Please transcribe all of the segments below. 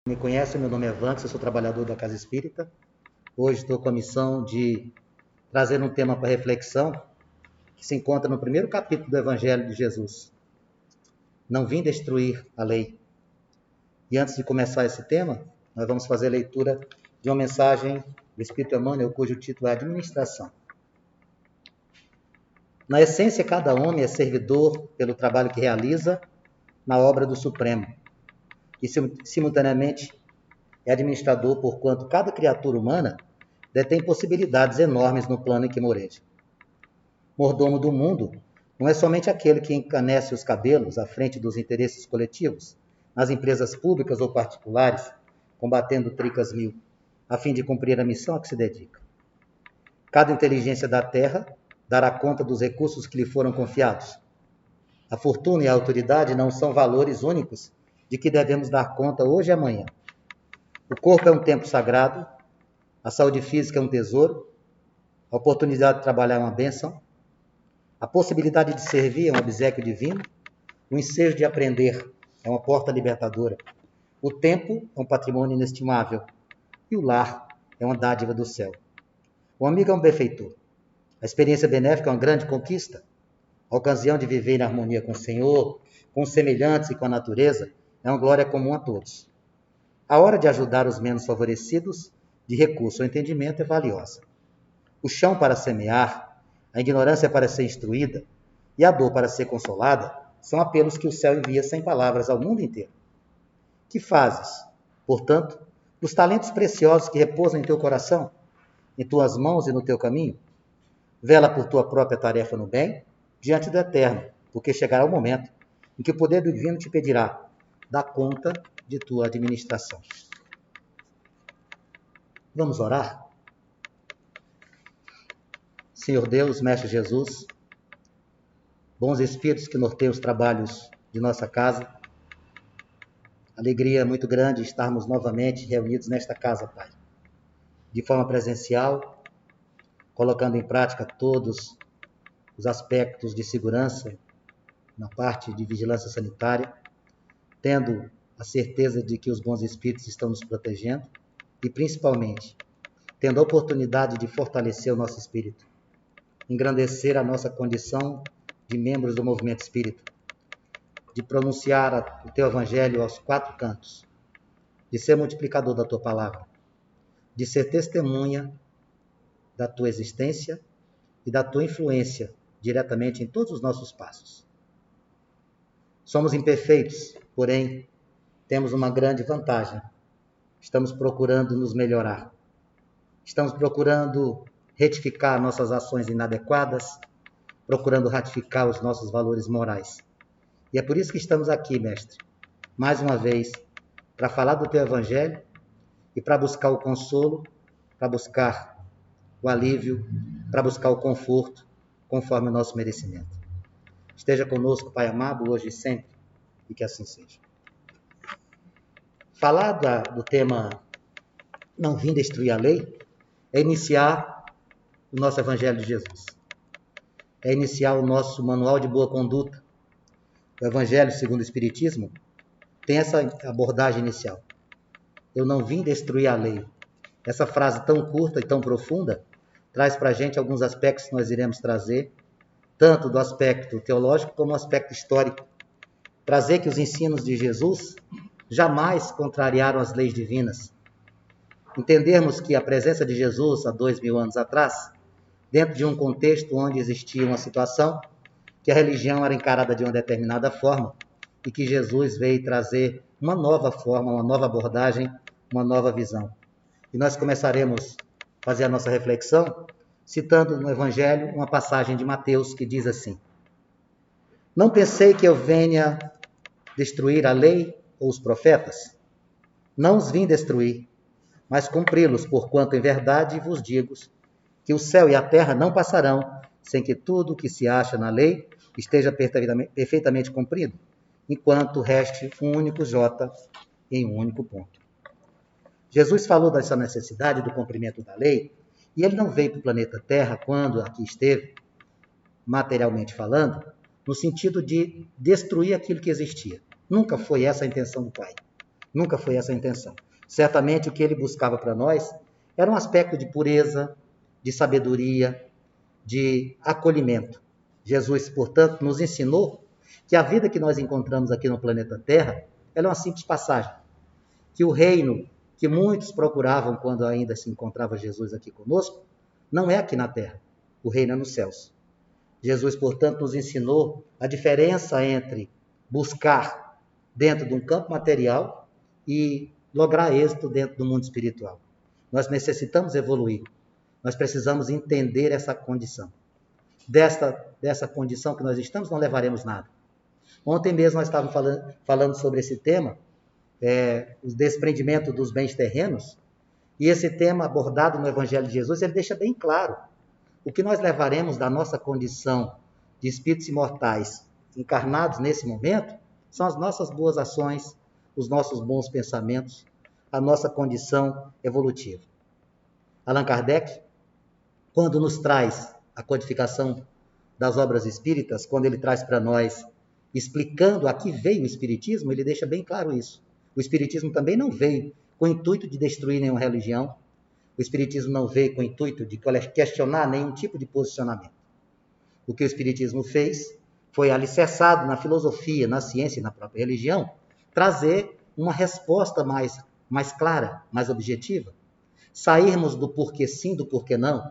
Me conhece, meu nome é Vanks, eu sou trabalhador da Casa Espírita. Hoje estou com a missão de trazer um tema para reflexão que se encontra no primeiro capítulo do Evangelho de Jesus. Não vim destruir a lei. E antes de começar esse tema, nós vamos fazer a leitura de uma mensagem do Espírito Emmanuel, cujo título é Administração. Na essência, cada homem é servidor pelo trabalho que realiza na obra do Supremo, e simultaneamente é administrador, porquanto cada criatura humana detém possibilidades enormes no plano em que moreja. Mordomo do mundo não é somente aquele que encanece os cabelos à frente dos interesses coletivos, nas empresas públicas ou particulares, combatendo tricas mil, a fim de cumprir a missão a que se dedica. Cada inteligência da terra dará conta dos recursos que lhe foram confiados. A fortuna e a autoridade não são valores únicos de que devemos dar conta hoje e amanhã. O corpo é um templo sagrado, a saúde física é um tesouro, a oportunidade de trabalhar é uma bênção, a possibilidade de servir é um obséquio divino, o ensejo de aprender é uma porta libertadora, o tempo é um patrimônio inestimável e o lar é uma dádiva do céu. O amigo é um benfeitor, a experiência benéfica é uma grande conquista, a ocasião de viver em harmonia com o Senhor, com os semelhantes e com a natureza é uma glória comum a todos. A hora de ajudar os menos favorecidos, de recurso ao entendimento, é valiosa. O chão para semear, a ignorância para ser instruída e a dor para ser consolada são apelos que o céu envia sem palavras ao mundo inteiro. Que fazes, portanto, dos talentos preciosos que repousam em teu coração, em tuas mãos e no teu caminho? Vela por tua própria tarefa no bem, diante do Eterno, porque chegará o momento em que o poder do divino te pedirá: dá conta de tua administração. Vamos orar? Senhor Deus, Mestre Jesus, bons espíritos que norteiam os trabalhos de nossa casa, alegria muito grande estarmos novamente reunidos nesta casa, Pai, de forma presencial, colocando em prática todos os aspectos de segurança na parte de vigilância sanitária, tendo a certeza de que os bons espíritos estão nos protegendo e, principalmente, tendo a oportunidade de fortalecer o nosso espírito, engrandecer a nossa condição de membros do movimento espírita, de pronunciar o teu evangelho aos quatro cantos, de ser multiplicador da tua palavra, de ser testemunha da tua existência e da tua influência diretamente em todos os nossos passos. Somos imperfeitos, porém, temos uma grande vantagem. Estamos procurando nos melhorar. Estamos procurando retificar nossas ações inadequadas, procurando ratificar os nossos valores morais. E é por isso que estamos aqui, mestre, mais uma vez, para falar do teu evangelho e para buscar o consolo, para buscar o alívio, para buscar o conforto, conforme o nosso merecimento. Esteja conosco, Pai amado, hoje e sempre, e que assim seja. Falar do tema Não vim destruir a lei é iniciar o nosso Evangelho de Jesus. É iniciar o nosso manual de boa conduta. O Evangelho segundo o Espiritismo tem essa abordagem inicial. Eu não vim destruir a lei. Essa frase tão curta e tão profunda traz para a gente alguns aspectos que nós iremos trazer, tanto do aspecto teológico como do aspecto histórico. Trazer que os ensinos de Jesus jamais contrariaram as leis divinas. Entendermos que a presença de Jesus há 2000 anos atrás, dentro de um contexto onde existia uma situação que a religião era encarada de uma determinada forma e que Jesus veio trazer uma nova forma, uma nova abordagem, uma nova visão. E nós começaremos a fazer a nossa reflexão citando no Evangelho uma passagem de Mateus que diz assim: Não pensei que eu venha destruir a lei ou os profetas? Não os vim destruir, mas cumpri-los, porquanto em verdade vos digo que o céu e a terra não passarão sem que tudo o que se acha na lei esteja perfeitamente cumprido, enquanto reste um único J em um único ponto. Jesus falou dessa necessidade do cumprimento da lei, e ele não veio para o planeta Terra, quando aqui esteve, materialmente falando, no sentido de destruir aquilo que existia. Nunca foi essa a intenção do Pai. Nunca foi essa a intenção. Certamente o que ele buscava para nós era um aspecto de pureza, de sabedoria, de acolhimento. Jesus, portanto, nos ensinou que a vida que nós encontramos aqui no planeta Terra, ela é uma simples passagem. Que o reino que muitos procuravam quando ainda se encontrava Jesus aqui conosco, não é aqui na Terra. O reino é nos céus. Jesus, portanto, nos ensinou a diferença entre buscar dentro de um campo material e lograr êxito dentro do mundo espiritual. Nós necessitamos evoluir. Nós precisamos entender essa condição. Dessa condição que nós estamos, não levaremos nada. Ontem mesmo nós estávamos falando sobre esse tema, o desprendimento dos bens terrenos, e esse tema abordado no Evangelho de Jesus, ele deixa bem claro o que nós levaremos da nossa condição de espíritos imortais encarnados nesse momento, são as nossas boas ações, os nossos bons pensamentos, a nossa condição evolutiva. Allan Kardec, quando nos traz a codificação das obras espíritas, quando ele traz para nós, explicando a que veio o Espiritismo, ele deixa bem claro isso. O Espiritismo também não veio com o intuito de destruir nenhuma religião, o Espiritismo não veio com o intuito de questionar nenhum tipo de posicionamento. O que o Espiritismo fez foi, alicerçado na filosofia, na ciência e na própria religião, trazer uma resposta mais clara, mais objetiva. Sairmos do porquê sim, do porquê não,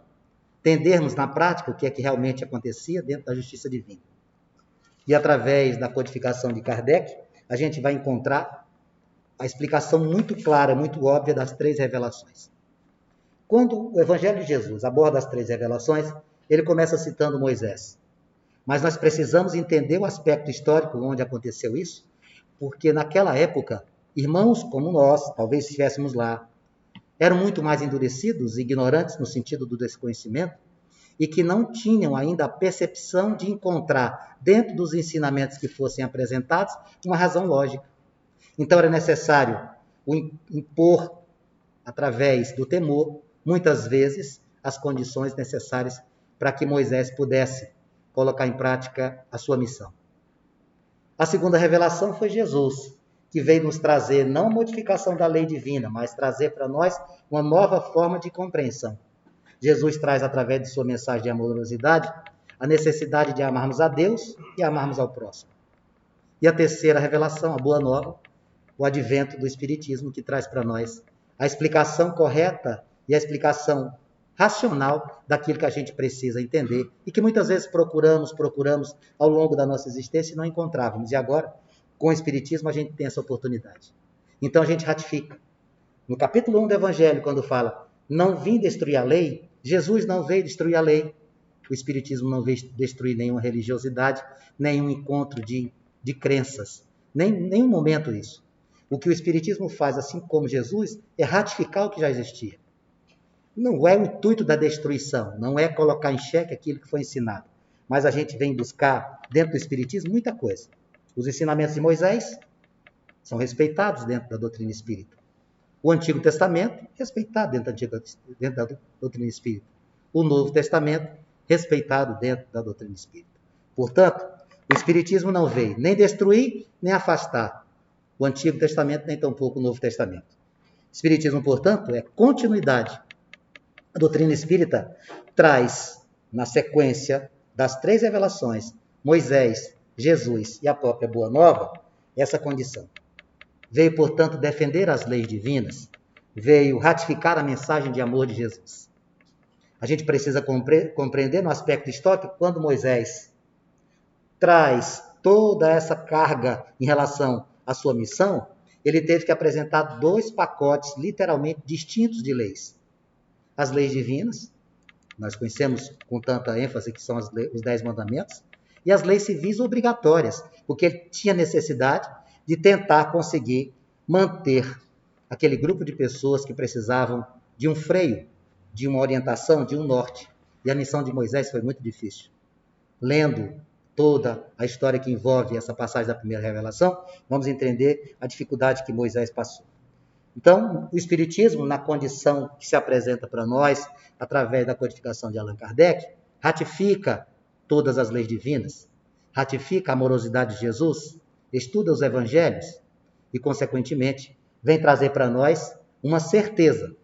entendermos na prática o que é que realmente acontecia dentro da justiça divina. E através da codificação de Kardec, a gente vai encontrar a explicação muito clara, muito óbvia das 3 revelações. Quando o Evangelho de Jesus aborda as 3 revelações, ele começa citando Moisés. Mas nós precisamos entender o aspecto histórico onde aconteceu isso, porque naquela época, irmãos como nós, talvez estivéssemos lá, eram muito mais endurecidos, ignorantes no sentido do desconhecimento, e que não tinham ainda a percepção de encontrar, dentro dos ensinamentos que fossem apresentados, uma razão lógica. Então era necessário impor, através do temor, muitas vezes, as condições necessárias para que Moisés pudesse colocar em prática a sua missão. A segunda revelação foi Jesus, que veio nos trazer não a modificação da lei divina, mas trazer para nós uma nova forma de compreensão. Jesus traz, através de sua mensagem de amorosidade, a necessidade de amarmos a Deus e amarmos ao próximo. E a terceira revelação, a Boa Nova, o advento do Espiritismo, que traz para nós a explicação correta e a explicação racional daquilo que a gente precisa entender e que muitas vezes procuramos ao longo da nossa existência e não encontrávamos. E agora, com o Espiritismo, a gente tem essa oportunidade. Então a gente ratifica. No capítulo 1 do Evangelho, quando fala, não vim destruir a lei, Jesus não veio destruir a lei. O Espiritismo não veio destruir nenhuma religiosidade, nenhum encontro de crenças. Nenhum momento isso. O que o Espiritismo faz, assim como Jesus, é ratificar o que já existia. Não é o intuito da destruição, não é colocar em xeque aquilo que foi ensinado. Mas a gente vem buscar, dentro do Espiritismo, muita coisa. Os ensinamentos de Moisés são respeitados dentro da doutrina espírita. O Antigo Testamento, respeitado dentro da doutrina espírita. O Novo Testamento, respeitado dentro da doutrina espírita. Portanto, o Espiritismo não veio nem destruir, nem afastar o Antigo Testamento, nem tampouco o Novo Testamento. O Espiritismo, portanto, é continuidade. A doutrina espírita traz, na sequência das 3 revelações, Moisés, Jesus e a própria Boa Nova, essa condição. Veio, portanto, defender as leis divinas, veio ratificar a mensagem de amor de Jesus. A gente precisa compreender no aspecto histórico, quando Moisés traz toda essa carga em relação à sua missão, ele teve que apresentar 2 pacotes literalmente distintos de leis. As leis divinas, nós conhecemos com tanta ênfase que são os 10 mandamentos, e as leis civis obrigatórias, porque ele tinha necessidade de tentar conseguir manter aquele grupo de pessoas que precisavam de um freio, de uma orientação, de um norte. E a missão de Moisés foi muito difícil. Lendo toda a história que envolve essa passagem da primeira revelação, vamos entender a dificuldade que Moisés passou. Então, o Espiritismo, na condição que se apresenta para nós, através da codificação de Allan Kardec, ratifica todas as leis divinas, ratifica a amorosidade de Jesus, estuda os evangelhos e, consequentemente, vem trazer para nós uma certeza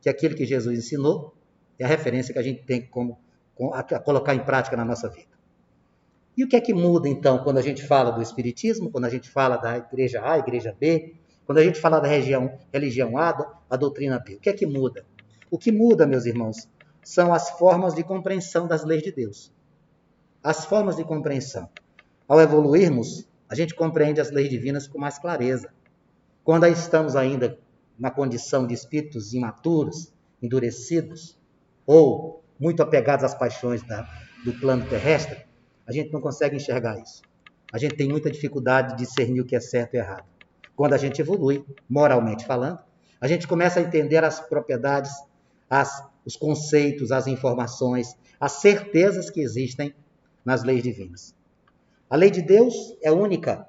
que aquilo que Jesus ensinou é a referência que a gente tem a colocar em prática na nossa vida. E o que é que muda, então, quando a gente fala do Espiritismo, quando a gente fala da igreja A, igreja B, quando a gente fala da religião A, a doutrina B? O que é que muda? O que muda, meus irmãos, são as formas de compreensão das leis de Deus. As formas de compreensão. Ao evoluirmos, a gente compreende as leis divinas com mais clareza. Quando estamos ainda na condição de espíritos imaturos, endurecidos, ou muito apegados às paixões do plano terrestre, a gente não consegue enxergar isso. A gente tem muita dificuldade de discernir o que é certo e errado. Quando a gente evolui, moralmente falando, a gente começa a entender as propriedades, os conceitos, as informações, as certezas que existem nas leis divinas. A lei de Deus é única.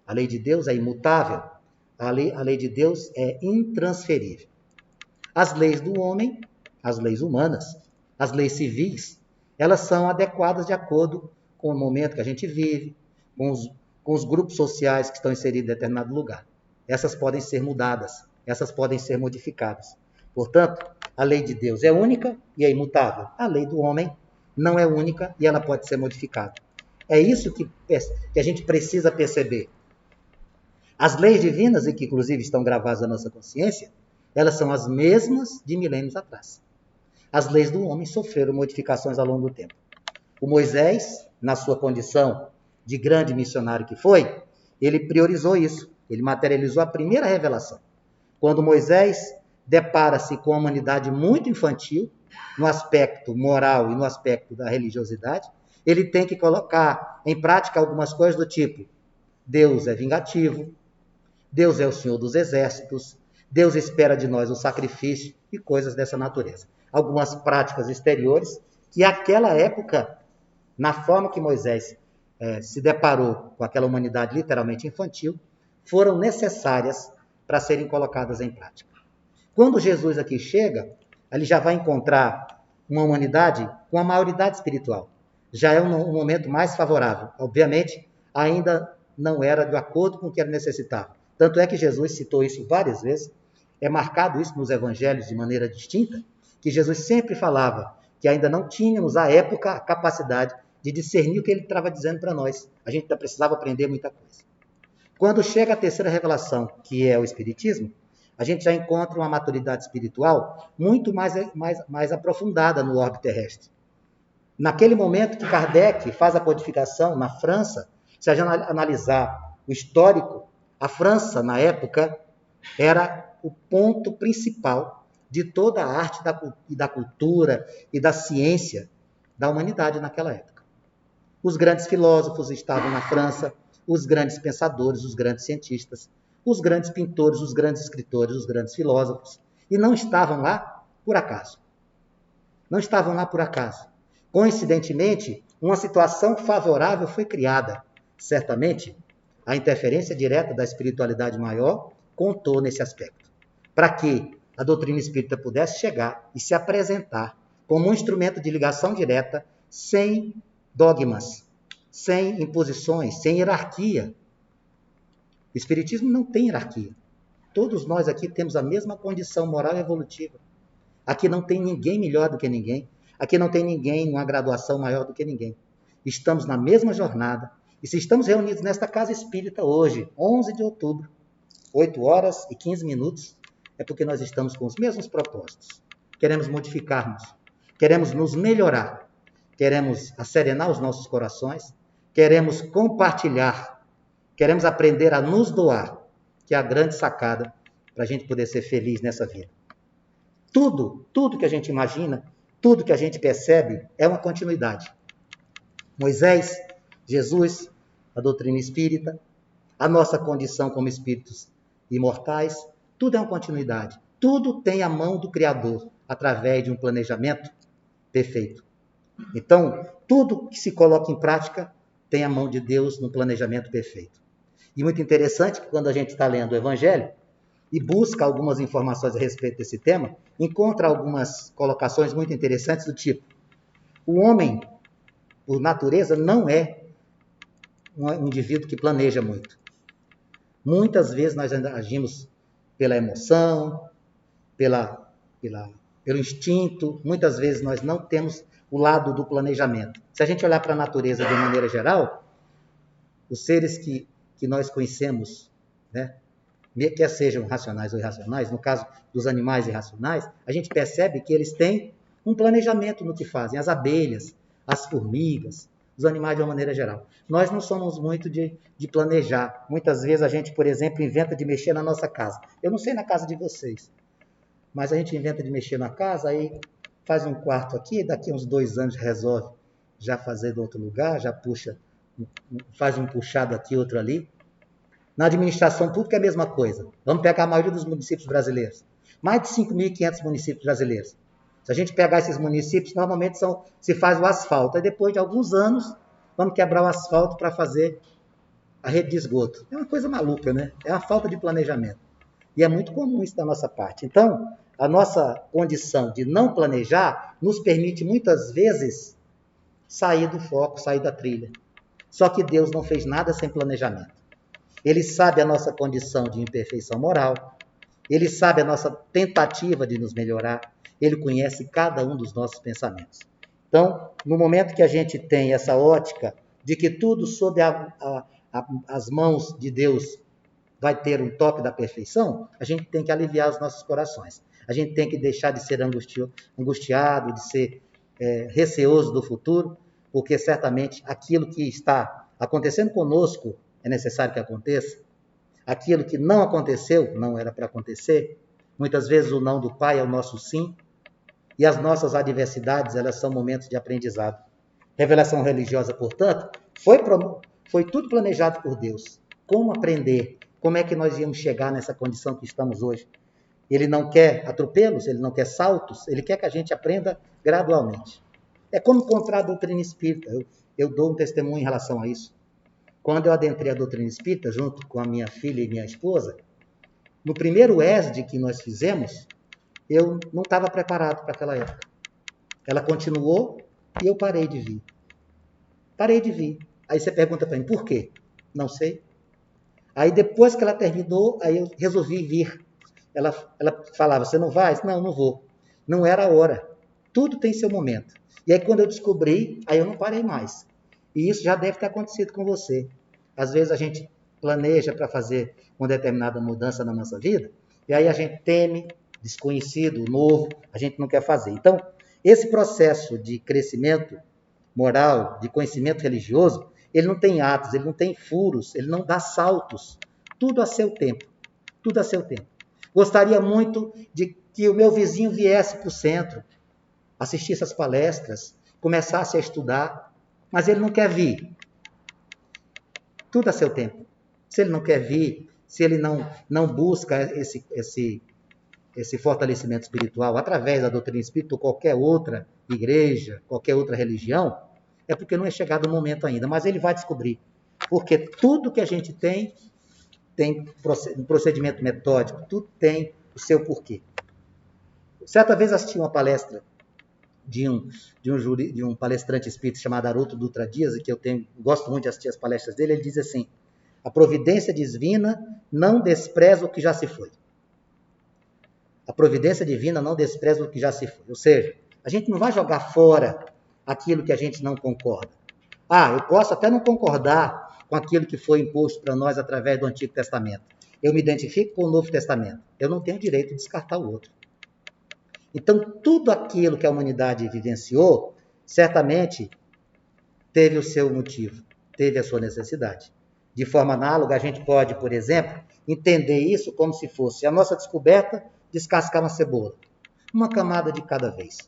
A lei de Deus é imutável. A lei de Deus é intransferível. As leis do homem, as leis humanas, as leis civis, elas são adequadas de acordo com o momento que a gente vive, com os grupos sociais que estão inseridos em determinado lugar. Essas podem ser mudadas, essas podem ser modificadas. Portanto, a lei de Deus é única e é imutável. A lei do homem não é única e ela pode ser modificada. É isso que a gente precisa perceber. As leis divinas, e que inclusive estão gravadas na nossa consciência, elas são as mesmas de milênios atrás. As leis do homem sofreram modificações ao longo do tempo. O Moisés, na sua condição de grande missionário que foi, ele priorizou isso. Ele materializou a primeira revelação. Quando Moisés depara-se com a humanidade muito infantil, no aspecto moral e no aspecto da religiosidade, ele tem que colocar em prática algumas coisas do tipo: Deus é vingativo, Deus é o Senhor dos exércitos, Deus espera de nós o sacrifício e coisas dessa natureza. Algumas práticas exteriores que, naquela época, na forma que Moisés se deparou com aquela humanidade literalmente infantil, foram necessárias para serem colocadas em prática. Quando Jesus aqui chega, ele já vai encontrar uma humanidade com a maioridade espiritual. Já é um momento mais favorável. Obviamente, ainda não era de acordo com o que ele necessitava. Tanto é que Jesus citou isso várias vezes, é marcado isso nos evangelhos de maneira distinta, que Jesus sempre falava que ainda não tínhamos, à época, a capacidade de discernir o que ele estava dizendo para nós. A gente ainda precisava aprender muita coisa. Quando chega a terceira revelação, que é o Espiritismo, a gente já encontra uma maturidade espiritual muito mais aprofundada no orbe terrestre. Naquele momento que Kardec faz a codificação na França, se a gente analisar o histórico, a França, na época, era o ponto principal de toda a arte da cultura e da ciência da humanidade naquela época. Os grandes filósofos estavam na França, os grandes pensadores, os grandes cientistas, os grandes pintores, os grandes escritores, os grandes filósofos, e não estavam lá por acaso. Não estavam lá por acaso. Coincidentemente, uma situação favorável foi criada. Certamente, a interferência direta da espiritualidade maior contou nesse aspecto, para que a doutrina espírita pudesse chegar e se apresentar como um instrumento de ligação direta, sem dogmas, sem imposições, sem hierarquia. O Espiritismo não tem hierarquia. Todos nós aqui temos a mesma condição moral e evolutiva. Aqui não tem ninguém melhor do que ninguém. Aqui não tem ninguém numa graduação maior do que ninguém. Estamos na mesma jornada. E se estamos reunidos nesta casa espírita hoje, 11 de outubro, 8 horas e 15 minutos, é porque nós estamos com os mesmos propósitos. Queremos modificar-nos. Queremos nos melhorar. Queremos acerenar os nossos corações. Queremos compartilhar. Queremos aprender a nos doar, que é a grande sacada para a gente poder ser feliz nessa vida. Tudo que a gente imagina, tudo que a gente percebe é uma continuidade. Moisés, Jesus, a doutrina espírita, a nossa condição como espíritos imortais, tudo é uma continuidade. Tudo tem a mão do Criador através de um planejamento perfeito. Então, tudo que se coloca em prática tem a mão de Deus no planejamento perfeito. E muito interessante que quando a gente está lendo o Evangelho e busca algumas informações a respeito desse tema, encontra algumas colocações muito interessantes do tipo: o homem, por natureza, não é um indivíduo que planeja muito. Muitas vezes nós agimos pela emoção, pelo instinto. Muitas vezes nós não temos o lado do planejamento. Se a gente olhar para a natureza de maneira geral, os seres que nós conhecemos, né, quer sejam racionais ou irracionais, no caso dos animais irracionais, a gente percebe que eles têm um planejamento no que fazem. As abelhas, as formigas, os animais de uma maneira geral. Nós não somos muito de planejar. Muitas vezes a gente, por exemplo, inventa de mexer na nossa casa. Eu não sei na casa de vocês, mas a gente inventa de mexer na casa, aí faz um quarto aqui, daqui a uns 2 anos resolve já fazer do outro lugar, já puxa, faz um puxado aqui, outro ali. Na administração pública é a mesma coisa. Vamos pegar a maioria dos municípios brasileiros. Mais de 5.500 municípios brasileiros. Se a gente pegar esses municípios, normalmente se faz o asfalto. Aí depois de alguns anos, vamos quebrar o asfalto para fazer a rede de esgoto. É uma coisa maluca, né? É uma falta de planejamento. E é muito comum isso da nossa parte. Então, a nossa condição de não planejar nos permite muitas vezes sair do foco, sair da trilha. Só que Deus não fez nada sem planejamento. Ele sabe a nossa condição de imperfeição moral, ele sabe a nossa tentativa de nos melhorar, ele conhece cada um dos nossos pensamentos. Então, no momento que a gente tem essa ótica de que tudo sob as mãos de Deus vai ter um toque da perfeição, a gente tem que aliviar os nossos corações. A gente tem que deixar de ser angustiado, de ser receoso do futuro, porque certamente aquilo que está acontecendo conosco é necessário que aconteça. Aquilo que não aconteceu, não era para acontecer. Muitas vezes o não do Pai é o nosso sim. E as nossas adversidades, elas são momentos de aprendizado. Revelação religiosa, portanto, foi tudo planejado por Deus. Como aprender? Como é que nós íamos chegar nessa condição que estamos hoje? Ele não quer atropelos, ele não quer saltos, ele quer que a gente aprenda gradualmente. É como encontrar a doutrina espírita. Eu dou um testemunho em relação a isso. Quando eu adentrei a doutrina espírita, junto com a minha filha e minha esposa, no primeiro ESD que nós fizemos, eu não estava preparado para aquela época. Ela continuou e eu parei de vir. Parei de vir. Aí você pergunta para mim, por quê? Não sei. Aí depois que ela terminou, aí eu resolvi vir. Ela falava, você não vai? Não, não vou. Não era a hora. Tudo tem seu momento. E aí quando eu descobri, aí eu não parei mais. E isso já deve ter acontecido com você. Às vezes a gente planeja para fazer uma determinada mudança na nossa vida, e aí a gente teme, desconhecido, novo, a gente não quer fazer. Então, esse processo de crescimento moral, de conhecimento religioso, ele não tem atos, ele não tem furos, ele não dá saltos. Tudo a seu tempo. Tudo a seu tempo. Gostaria muito de que o meu vizinho viesse para o centro, assistisse às palestras, começasse a estudar, mas ele não quer vir. Tudo a seu tempo. Se ele não quer vir, se ele não busca esse fortalecimento espiritual através da doutrina espírita ou qualquer outra igreja, qualquer outra religião, é porque não é chegado o momento ainda. Mas ele vai descobrir. Porque tudo que a gente tem um procedimento metódico, tudo tem o seu porquê. Certa vez assisti uma palestra de um palestrante espírita chamado Haroldo Dutra Dias, e que gosto muito de assistir as palestras dele. Ele diz assim, a providência divina não despreza o que já se foi. A providência divina não despreza o que já se foi. Ou seja, a gente não vai jogar fora aquilo que a gente não concorda. Eu posso até não concordar com aquilo que foi imposto para nós através do Antigo Testamento. Eu me identifico com o Novo Testamento. Eu não tenho direito de descartar o outro. Então, tudo aquilo que a humanidade vivenciou, certamente teve o seu motivo, teve a sua necessidade. De forma análoga, a gente pode, por exemplo, entender isso como se fosse a nossa descoberta, descascar uma cebola. Uma camada de cada vez.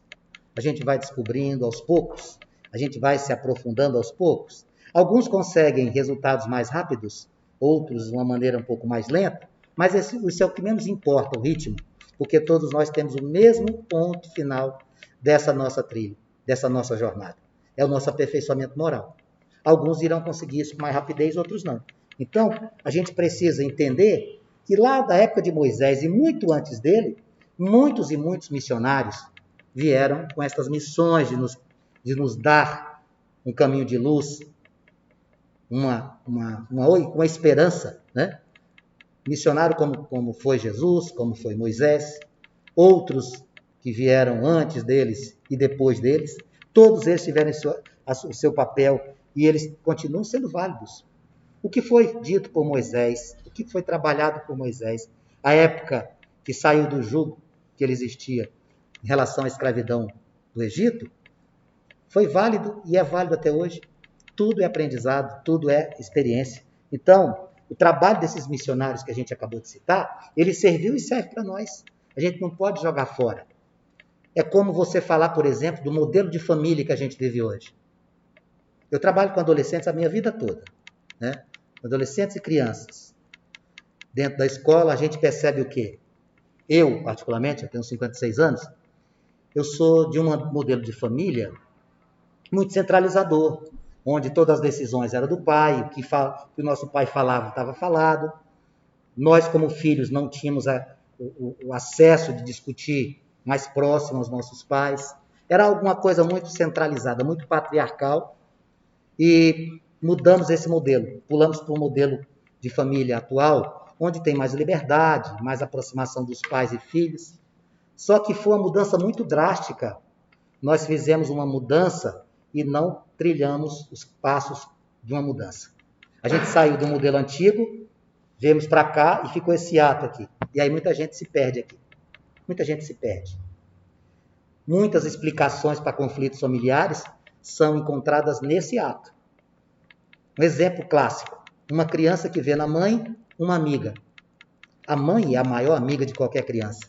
A gente vai descobrindo aos poucos, a gente vai se aprofundando aos poucos. Alguns conseguem resultados mais rápidos, outros de uma maneira um pouco mais lenta, mas isso é o que menos importa, o ritmo, porque todos nós temos o mesmo ponto final dessa nossa trilha, dessa nossa jornada. É o nosso aperfeiçoamento moral. Alguns irão conseguir isso com mais rapidez, outros não. Então, a gente precisa entender que lá da época de Moisés e muito antes dele, muitos e muitos missionários vieram com estas missões de nos dar um caminho de luz, uma esperança, né? missionário como foi Jesus, como foi Moisés, outros que vieram antes deles e depois deles, todos eles tiveram o seu papel e eles continuam sendo válidos. O que foi dito por Moisés, o que foi trabalhado por Moisés, a época que saiu do jugo que ele existia em relação à escravidão do Egito, foi válido e é válido até hoje. Tudo é aprendizado, tudo é experiência. Então, o trabalho desses missionários que a gente acabou de citar, ele serviu e serve para nós. A gente não pode jogar fora. É como você falar, por exemplo, do modelo de família que a gente vive hoje. Eu trabalho com adolescentes a minha vida toda, né? Adolescentes e crianças. Dentro da escola, a gente percebe o quê? Eu, particularmente, eu tenho 56 anos, eu sou de um modelo de família muito centralizador, onde todas as decisões eram do pai, o que o nosso pai falava estava falado. Nós, como filhos, não tínhamos o acesso de discutir mais próximo aos nossos pais. Era alguma coisa muito centralizada, muito patriarcal, e mudamos esse modelo. Pulamos para o modelo de família atual, onde tem mais liberdade, mais aproximação dos pais e filhos. Só que foi uma mudança muito drástica. Nós fizemos uma mudança e não trilhamos os passos de uma mudança. A gente saiu do modelo antigo, viemos para cá e ficou esse ato aqui. E aí muita gente se perde aqui. Muita gente se perde. Muitas explicações para conflitos familiares são encontradas nesse ato. Um exemplo clássico. Uma criança que vê na mãe uma amiga. A mãe é a maior amiga de qualquer criança.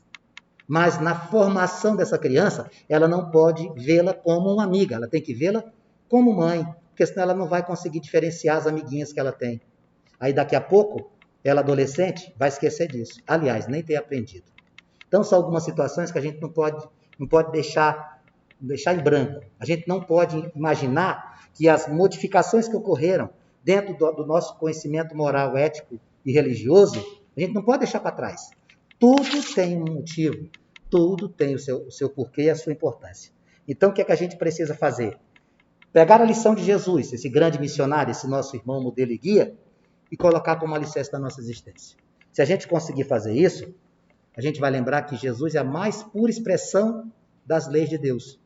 Mas na formação dessa criança, ela não pode vê-la como uma amiga. Ela tem que vê-la como mãe. Porque senão ela não vai conseguir diferenciar as amiguinhas que ela tem. Aí daqui a pouco, ela adolescente vai esquecer disso. Aliás, nem ter aprendido. Então são algumas situações que a gente não pode deixar em branco. A gente não pode imaginar que as modificações que ocorreram dentro do nosso conhecimento moral, ético e religioso, a gente não pode deixar para trás. Tudo tem um motivo, tudo tem o seu porquê e a sua importância. Então, o que é que a gente precisa fazer? Pegar a lição de Jesus, esse grande missionário, esse nosso irmão, modelo e guia, e colocar como alicerce da nossa existência. Se a gente conseguir fazer isso, a gente vai lembrar que Jesus é a mais pura expressão das leis de Deus.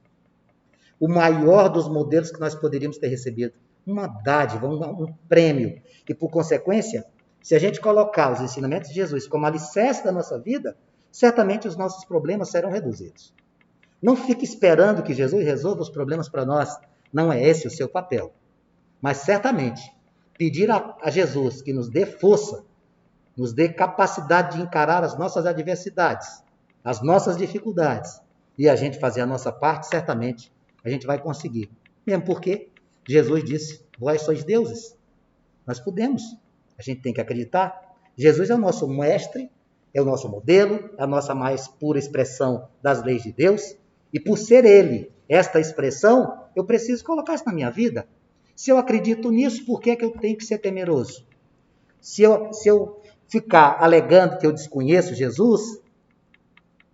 O maior dos modelos que nós poderíamos ter recebido. Uma dádiva, um prêmio. E, por consequência, se a gente colocar os ensinamentos de Jesus como alicerce da nossa vida, certamente os nossos problemas serão reduzidos. Não fique esperando que Jesus resolva os problemas para nós. Não é esse o seu papel. Mas, certamente, pedir a Jesus que nos dê força, nos dê capacidade de encarar as nossas adversidades, as nossas dificuldades, e a gente fazer a nossa parte, certamente a gente vai conseguir. Mesmo porque Jesus disse, vós sois deuses. Nós podemos. A gente tem que acreditar. Jesus é o nosso mestre, é o nosso modelo, é a nossa mais pura expressão das leis de Deus. E por ser ele, esta expressão, eu preciso colocar isso na minha vida. Se eu acredito nisso, por que eu tenho que ser temeroso? Se eu ficar alegando que eu desconheço Jesus,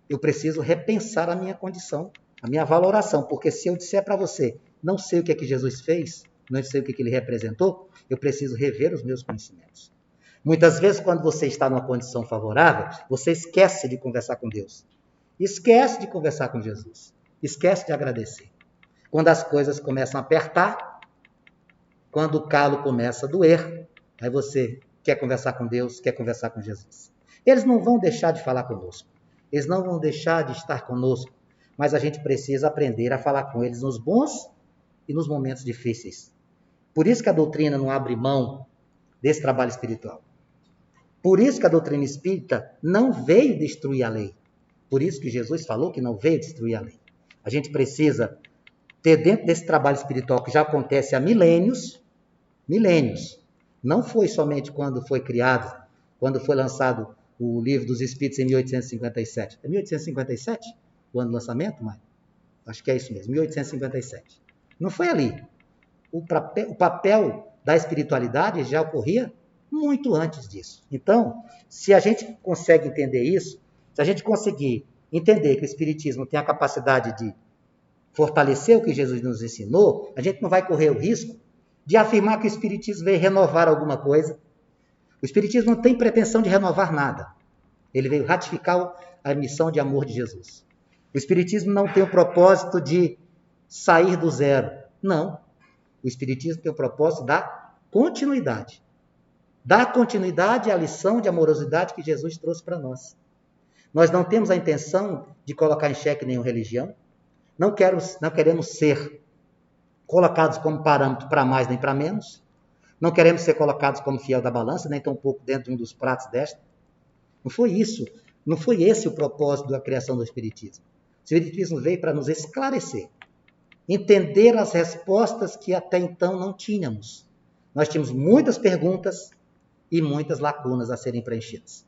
eu preciso repensar a minha condição, a minha valoração. Porque se eu disser para você, não sei o que é que Jesus fez, não sei o que ele representou, eu preciso rever os meus conhecimentos. Muitas vezes, quando você está numa condição favorável, você esquece de conversar com Deus. Esquece de conversar com Jesus. Esquece de agradecer. Quando as coisas começam a apertar, quando o calo começa a doer, aí você quer conversar com Deus, quer conversar com Jesus. Eles não vão deixar de falar conosco. Eles não vão deixar de estar conosco. Mas a gente precisa aprender a falar com eles nos bons e nos momentos difíceis. Por isso que a doutrina não abre mão desse trabalho espiritual. Por isso que a doutrina espírita não veio destruir a lei. Por isso que Jesus falou que não veio destruir a lei. A gente precisa ter dentro desse trabalho espiritual que já acontece há milênios, não foi somente quando foi criado, quando foi lançado o Livro dos Espíritos em 1857. É 1857 o ano do lançamento, Mário? Acho que é isso mesmo, 1857. Não foi ali. O papel da espiritualidade já ocorria muito antes disso. Então, se a gente consegue entender isso, se a gente conseguir entender que o Espiritismo tem a capacidade de fortalecer o que Jesus nos ensinou, a gente não vai correr o risco de afirmar que o Espiritismo veio renovar alguma coisa, O Espiritismo não tem pretensão de renovar nada. Ele veio ratificar a missão de amor de Jesus. O Espiritismo não tem o propósito de sair do zero. Não. O Espiritismo tem o propósito da continuidade. Dar continuidade à lição de amorosidade que Jesus trouxe para nós. Nós não temos a intenção de colocar em xeque nenhuma religião. Não queremos ser colocados como parâmetro para mais nem para menos. Não queremos ser colocados como fiel da balança, nem tampouco dentro de um dos pratos desta. Não foi isso. Não foi esse o propósito da criação do Espiritismo. O Espiritismo veio para nos esclarecer. Entender as respostas que até então não tínhamos. Nós tínhamos muitas perguntas e muitas lacunas a serem preenchidas.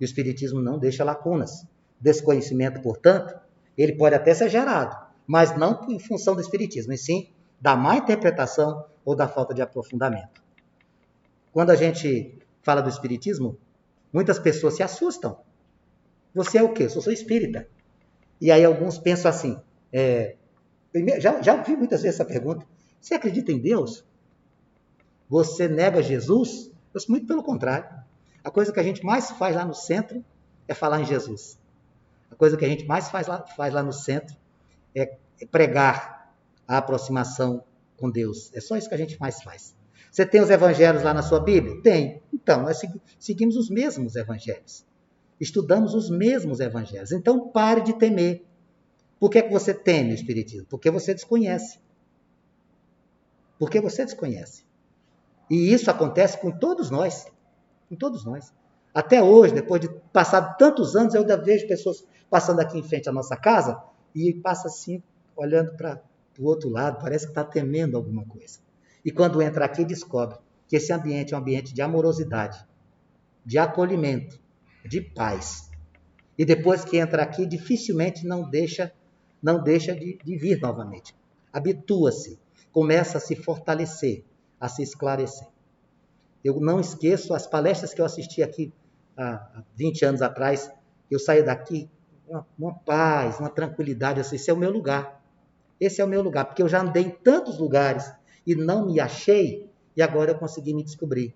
E o Espiritismo não deixa lacunas. Desconhecimento, portanto, ele pode até ser gerado, mas não em função do Espiritismo, e sim da má interpretação ou da falta de aprofundamento. Quando a gente fala do Espiritismo, muitas pessoas se assustam. Você é o quê? Eu sou espírita. E aí alguns pensam assim, já ouvi muitas vezes essa pergunta, você acredita em Deus? Você nega Jesus? Eu sou muito pelo contrário. A coisa que a gente mais faz lá no centro é falar em Jesus. A coisa que a gente mais faz lá no centro é pregar a aproximação com Deus. É só isso que a gente mais faz. Você tem os evangelhos lá na sua Bíblia? Tem. Então, nós seguimos os mesmos evangelhos. Estudamos os mesmos evangelhos. Então, pare de temer. Por que é que você teme o Espiritismo? Porque você desconhece. Porque você desconhece. E isso acontece com todos nós. Com todos nós. Até hoje, depois de passar tantos anos, eu ainda vejo pessoas passando aqui em frente à nossa casa e passa assim, olhando para o outro lado, parece que está temendo alguma coisa. E quando entra aqui, descobre que esse ambiente é um ambiente de amorosidade, de acolhimento, de paz. E depois que entra aqui, dificilmente não deixa de vir novamente. Habitua-se, começa a se fortalecer, a se esclarecer. Eu não esqueço as palestras que eu assisti aqui há 20 anos atrás. Eu saí daqui com uma paz, uma tranquilidade. Assim, esse é o meu lugar. Esse é o meu lugar, porque eu já andei em tantos lugares e não me achei, e agora eu consegui me descobrir.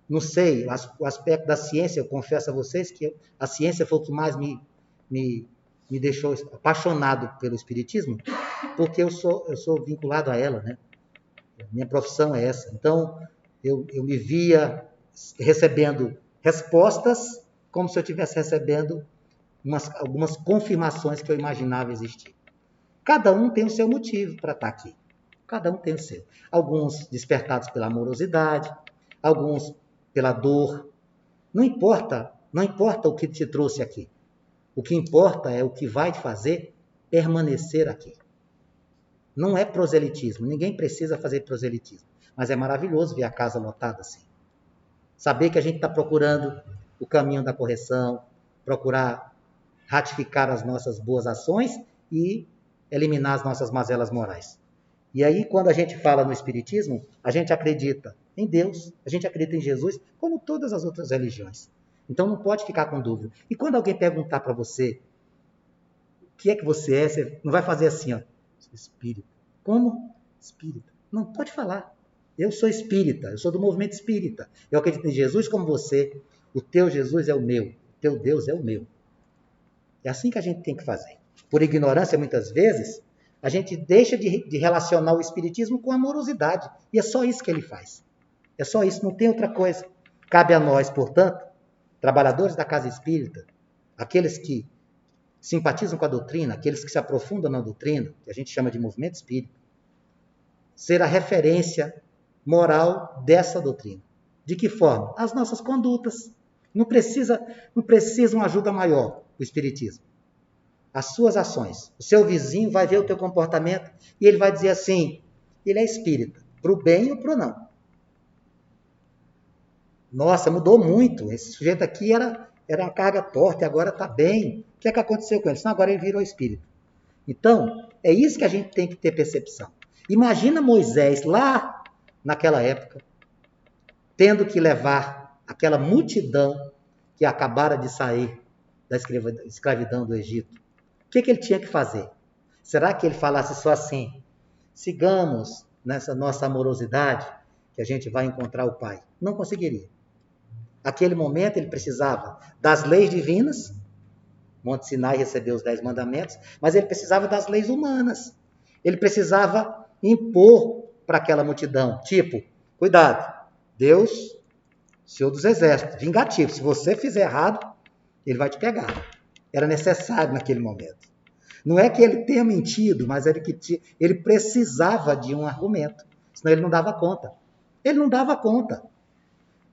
Não sei, o aspecto da ciência, eu confesso a vocês que a ciência foi o que mais me deixou apaixonado pelo Espiritismo, porque eu sou vinculado a ela, né? Minha profissão é essa. Então, eu me via recebendo respostas como se eu estivesse recebendo algumas confirmações que eu imaginava existir. Cada um tem o seu motivo para estar aqui. Cada um tem o seu. Alguns despertados pela amorosidade, alguns pela dor. Não importa o que te trouxe aqui. O que importa é o que vai te fazer permanecer aqui. Não é proselitismo. Ninguém precisa fazer proselitismo. Mas é maravilhoso ver a casa lotada assim. Saber que a gente está procurando o caminho da correção, procurar ratificar as nossas boas ações e eliminar as nossas mazelas morais. E aí, quando a gente fala no Espiritismo, a gente acredita em Deus, a gente acredita em Jesus, como todas as outras religiões. Então não pode ficar com dúvida. E quando alguém perguntar para você o que é que você é, você não vai fazer assim, ó, espírita. Como? Espírita. Não, pode falar. Eu sou espírita, eu sou do movimento espírita. Eu acredito em Jesus como você. O teu Jesus é o meu, o teu Deus é o meu. É assim que a gente tem que fazer. Por ignorância, muitas vezes, a gente deixa de relacionar o Espiritismo com amorosidade. E é só isso que ele faz. É só isso, não tem outra coisa. Cabe a nós, portanto, trabalhadores da casa espírita, aqueles que simpatizam com a doutrina, aqueles que se aprofundam na doutrina, que a gente chama de movimento espírita, ser a referência moral dessa doutrina. De que forma? As nossas condutas. Não precisa uma ajuda maior, o Espiritismo. As suas ações. O seu vizinho vai ver o teu comportamento e ele vai dizer assim, ele é espírita, para o bem ou para o não. Nossa, mudou muito. Esse sujeito aqui era uma carga torta e agora está bem. O que é que aconteceu com ele? Senão agora ele virou espírito. Então, é isso que a gente tem que ter percepção. Imagina Moisés lá naquela época, tendo que levar aquela multidão que acabara de sair da escravidão do Egito. O que ele tinha que fazer? Será que ele falasse só assim, sigamos nessa nossa amorosidade que a gente vai encontrar o Pai? Não conseguiria. Aquele momento ele precisava das leis divinas, Monte Sinai recebeu os 10 mandamentos, mas ele precisava das leis humanas. Ele precisava impor para aquela multidão, tipo, cuidado, Deus, Senhor dos Exércitos, vingativo, se você fizer errado, ele vai te pegar. Era necessário naquele momento. Não é que ele tenha mentido, mas ele precisava de um argumento, senão ele não dava conta. Ele não dava conta.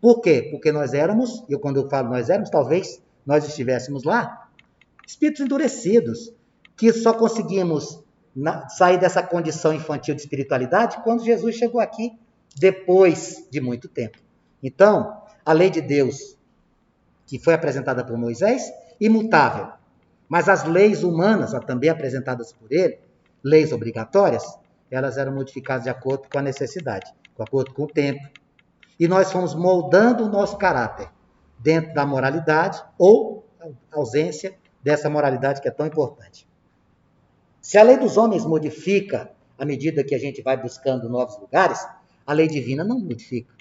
Por quê? Porque nós éramos, e quando eu falo nós éramos, talvez nós estivéssemos lá, espíritos endurecidos, que só conseguimos sair dessa condição infantil de espiritualidade quando Jesus chegou aqui, depois de muito tempo. Então, a lei de Deus, que foi apresentada por Moisés, imutável. Mas as leis humanas, também apresentadas por ele, leis obrigatórias, elas eram modificadas de acordo com a necessidade, de acordo com o tempo. E nós fomos moldando o nosso caráter dentro da moralidade ou ausência dessa moralidade que é tão importante. Se a lei dos homens modifica à medida que a gente vai buscando novos lugares, a lei divina não modifica.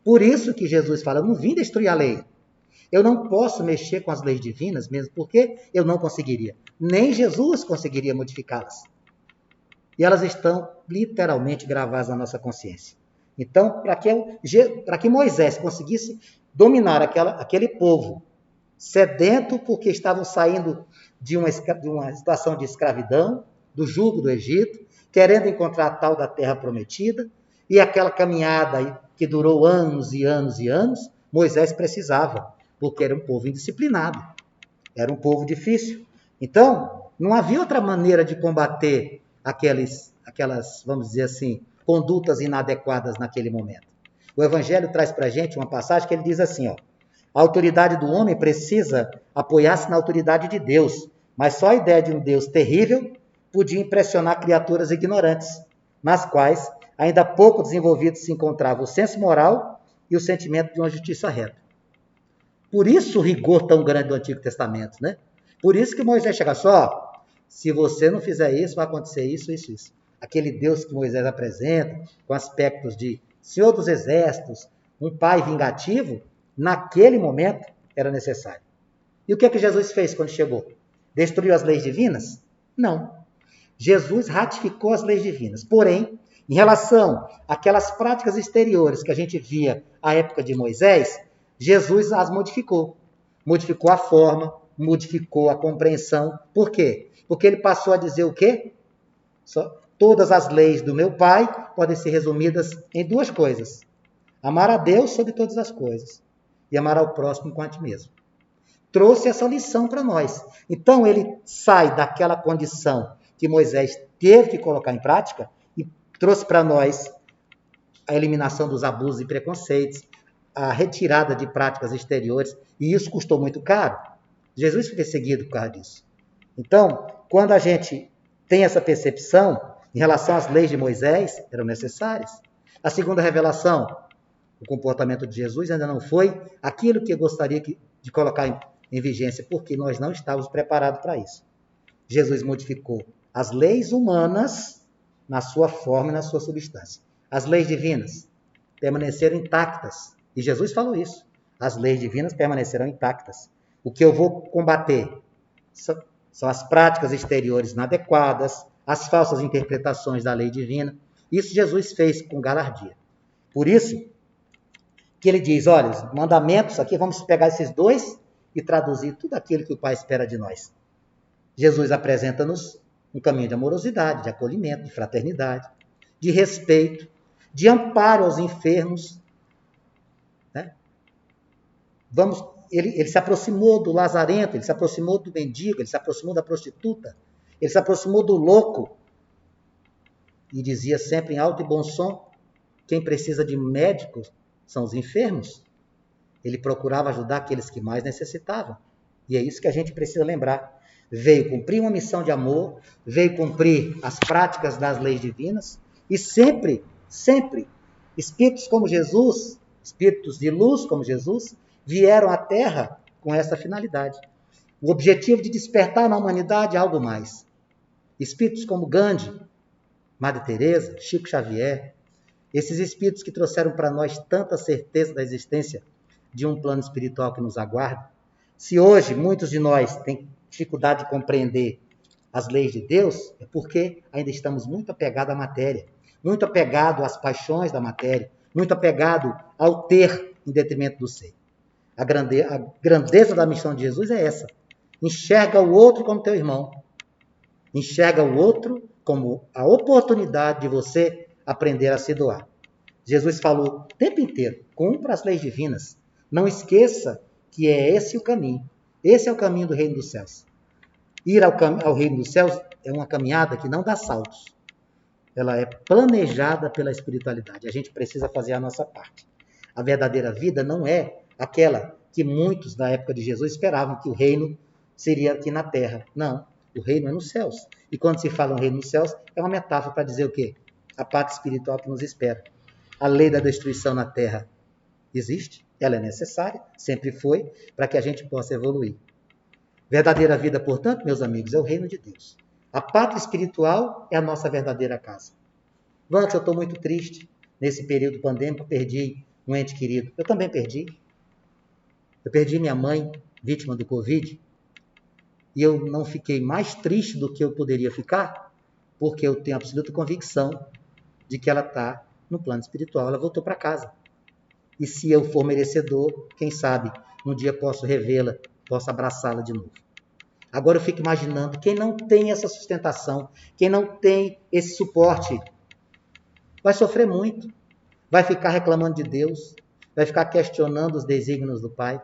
Por isso que Jesus fala, eu não vim destruir a lei. Eu não posso mexer com as leis divinas, mesmo porque eu não conseguiria. Nem Jesus conseguiria modificá-las. E elas estão literalmente gravadas na nossa consciência. Então, para que Moisés conseguisse dominar aquele povo sedento porque estavam saindo de uma situação de escravidão, do jugo do Egito, querendo encontrar a tal da terra prometida, e aquela caminhada que durou anos e anos e anos, Moisés precisava, porque era um povo indisciplinado, era um povo difícil. Então, não havia outra maneira de combater aquelas, vamos dizer assim, condutas inadequadas naquele momento. O Evangelho traz para a gente uma passagem que ele diz assim, ó, a autoridade do homem precisa apoiar-se na autoridade de Deus, mas só a ideia de um Deus terrível podia impressionar criaturas ignorantes, nas quais ainda pouco desenvolvido se encontrava o senso moral e o sentimento de uma justiça reta. Por isso o rigor tão grande do Antigo Testamento, né? Por isso que Moisés chega só, se você não fizer isso, vai acontecer isso, isso, isso. Aquele Deus que Moisés apresenta, com aspectos de Senhor dos Exércitos, um pai vingativo, naquele momento era necessário. E o que é que Jesus fez quando chegou? Destruiu as leis divinas? Não. Jesus ratificou as leis divinas. Porém, em relação àquelas práticas exteriores que a gente via à época de Moisés, Jesus as modificou. Modificou a forma, modificou a compreensão. Por quê? Porque ele passou a dizer o quê? Todas as leis do meu Pai podem ser resumidas em duas coisas. Amar a Deus sobre todas as coisas e amar ao próximo como a ti mesmo. Trouxe essa lição para nós. Então ele sai daquela condição que Moisés teve que colocar em prática e trouxe para nós a eliminação dos abusos e preconceitos, a retirada de práticas exteriores, e isso custou muito caro. Jesus foi perseguido por causa disso. Então, quando a gente tem essa percepção em relação às leis de Moisés, eram necessárias. A segunda revelação, o comportamento de Jesus ainda não foi aquilo que eu gostaria de colocar em vigência, porque nós não estávamos preparados para isso. Jesus modificou as leis humanas na sua forma e na sua substância. As leis divinas permaneceram intactas. E Jesus falou isso. As leis divinas permanecerão intactas. O que eu vou combater são as práticas exteriores inadequadas, as falsas interpretações da lei divina. Isso Jesus fez com galardia. Por isso que ele diz, olha, os mandamentos aqui, vamos pegar esses dois e traduzir tudo aquilo que o Pai espera de nós. Jesus apresenta-nos um caminho de amorosidade, de acolhimento, de fraternidade, de respeito, de amparo aos enfermos. Né? Ele se aproximou do lazarento, ele se aproximou do mendigo, ele se aproximou da prostituta, ele se aproximou do louco. E dizia sempre em alto e bom som, quem precisa de médicos são os enfermos. Ele procurava ajudar aqueles que mais necessitavam. E é isso que a gente precisa lembrar. Veio cumprir uma missão de amor, veio cumprir as práticas das leis divinas, e sempre, sempre, espíritos como Jesus, espíritos de luz como Jesus, vieram à Terra com essa finalidade. O objetivo de despertar na humanidade algo mais. Espíritos como Gandhi, Madre Teresa, Chico Xavier, esses espíritos que trouxeram para nós tanta certeza da existência de um plano espiritual que nos aguarda. Se hoje muitos de nós têm dificuldade de compreender as leis de Deus, é porque ainda estamos muito apegados à matéria, muito apegados às paixões da matéria, muito apegados ao ter em detrimento do ser. A grandeza da missão de Jesus é essa. Enxerga o outro como teu irmão. Enxerga o outro como a oportunidade de você aprender a se doar. Jesus falou o tempo inteiro, cumpra as leis divinas. Não esqueça que é esse o caminho. Esse é o caminho do reino dos céus. Ir ao reino dos céus é uma caminhada que não dá saltos. Ela é planejada pela espiritualidade. A gente precisa fazer a nossa parte. A verdadeira vida não é aquela que muitos na época de Jesus esperavam que o reino seria aqui na terra. Não, o reino é nos céus. E quando se fala no reino dos céus, é uma metáfora para dizer o quê? A parte espiritual que nos espera. A lei da destruição na terra existe, ela é necessária, sempre foi, para que a gente possa evoluir. Verdadeira vida, portanto, meus amigos, é o reino de Deus. A pátria espiritual é a nossa verdadeira casa. Vamos, eu estou muito triste. Nesse período pandêmico, perdi um ente querido. Eu também perdi. Eu perdi minha mãe, vítima do Covid. E eu não fiquei mais triste do que eu poderia ficar, porque eu tenho absoluta convicção de que ela está no plano espiritual. Ela voltou para casa. E se eu for merecedor, quem sabe, um dia posso revê-la, posso abraçá-la de novo. Agora eu fico imaginando, quem não tem essa sustentação, quem não tem esse suporte, vai sofrer muito. Vai ficar reclamando de Deus, vai ficar questionando os desígnios do Pai.